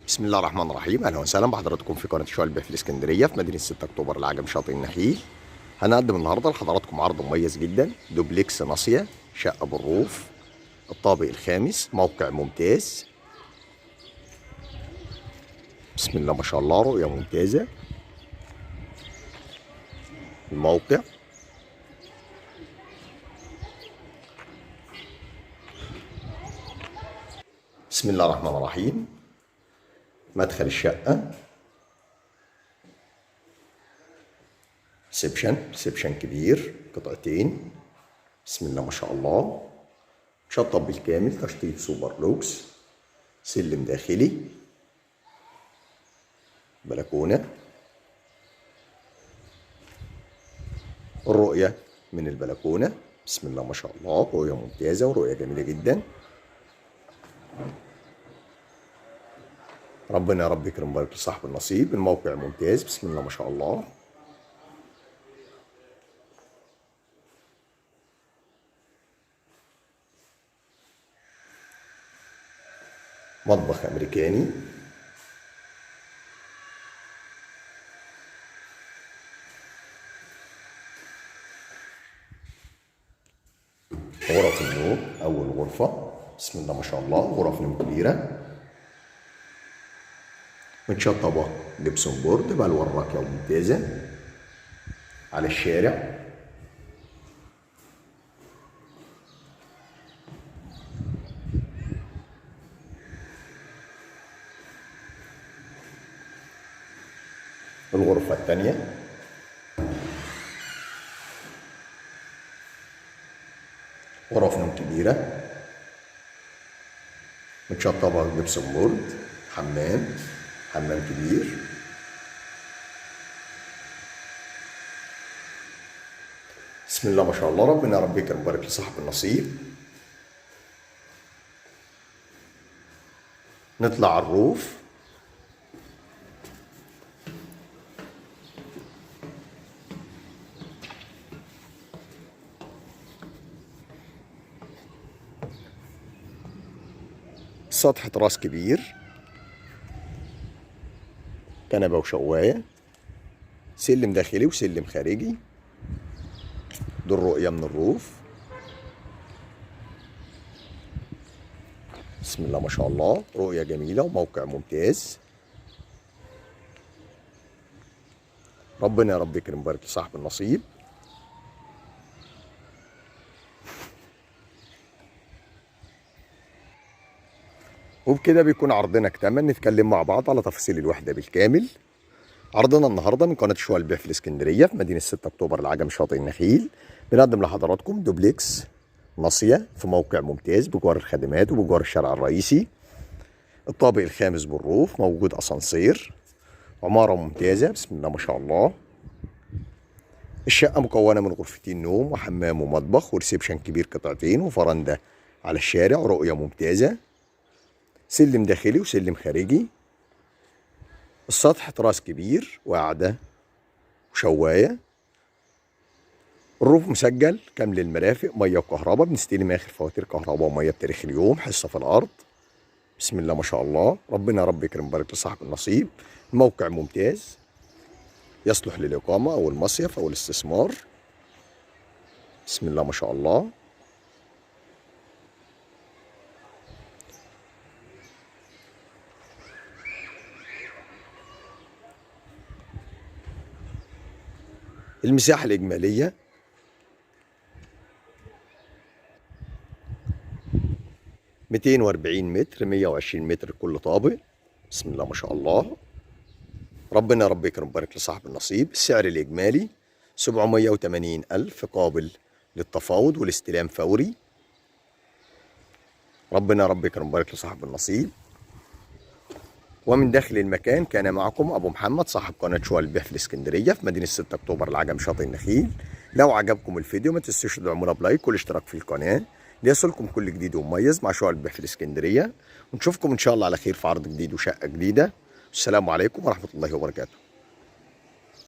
بسم الله الرحمن الرحيم. اهلا وسهلا بحضراتكم في قناه شوال البيع في الاسكندريه في مدينه 6 اكتوبر العجم شاطئ النخيل. هنقدم النهارده لحضراتكم عرض مميز جدا، دوبلكس ناصيه، شقه بالروف، الطابق الخامس، موقع ممتاز. بسم الله ما شاء الله، رؤيه ممتازه. الموقع بسم الله الرحمن الرحيم. مدخل الشقه، ريسبشن كبير، قطعتين. بسم الله ما شاء الله، شطب بالكامل، تشطيب سوبر لوكس، سلم داخلي، بلكونه. الرؤية من البلكونة، بسم الله ما شاء الله، رؤية ممتازة ورؤية جميلة جدا. ربنا يا رب يكرم ويبارك لصاحب النصيب. الموقع ممتاز، بسم الله ما شاء الله. مطبخ أمريكاني، غرف النوم، أول غرفة، بسم الله ما شاء الله، غرف نوم كبيرة متشطبة جبسون بورد بألوان راقية وممتازة على الشارع. الغرفة الثانية، غرف نوم كبيرة متشطبة جبسون بورد، حمام كبير. بسم الله ما شاء الله، ربنا يا رب يكرم ويبارك لصاحب النصيب. نطلع على الروف، سطح تراس كبير، كنبة وشواية، سلم داخلي وسلم خارجي. دي الرؤية من الروف، بسم الله ما شاء الله، رؤية جميلة وموقع ممتاز. ربنا يا رب يكرم ويبارك لصاحب النصيب. وبكده بيكون عرضنا اكتمل. نتكلم مع بعض على تفاصيل الوحدة بالكامل. عرضنا النهارده من قناة شوال البيع في الاسكندرية في مدينة 6 أكتوبر العجم شاطئ النخيل. بنقدم لحضراتكم دوبلكس ناصية في موقع ممتاز بجوار الخدمات وبجوار الشارع الرئيسي. الطابق الخامس بالروف، موجود أسانسير، عمارة ممتازة، بسم الله ما شاء الله. الشقة مكونة من غرفتين نوم وحمام ومطبخ وريسبشن كبير قطعتين وفرندة على الشارع، رؤية ممتازة، سلم داخلي وسلم خارجي. السطح تراس كبير وقعدة وشواية. الروف مسجل كامل المرافق، مية وكهرباء، بنستلم آخر فواتير كهرباء ومية بتاريخ اليوم، حصة في الأرض. بسم الله ما شاء الله، ربنا يا رب يكرم ويبارك لصاحب النصيب. الموقع ممتاز، يصلح للإقامة أو المصيف أو الاستثمار. بسم الله ما شاء الله. المساحة الإجمالية 240 متر، 120 متر كل طابق. بسم الله ما شاء الله، ربنا يا رب يكرم ويبارك لصاحب النصيب. السعر الإجمالي 780 ألف، قابل للتفاوض والاستلام فوري. ربنا يا رب يكرم ويبارك لصاحب النصيب. ومن داخل المكان كان معكم أبو محمد، صاحب قناة شوال البيع في الإسكندرية في مدينة 6 أكتوبر العجم شاطئ النخيل. لو عجبكم الفيديو ما تنسوش تدعمونا بلايك والاشتراك في القناة ليصلكم كل جديد ومميز مع شوال البيع في الإسكندرية. ونشوفكم إن شاء الله على خير في عرض جديد وشقة جديدة. السلام عليكم ورحمة الله وبركاته.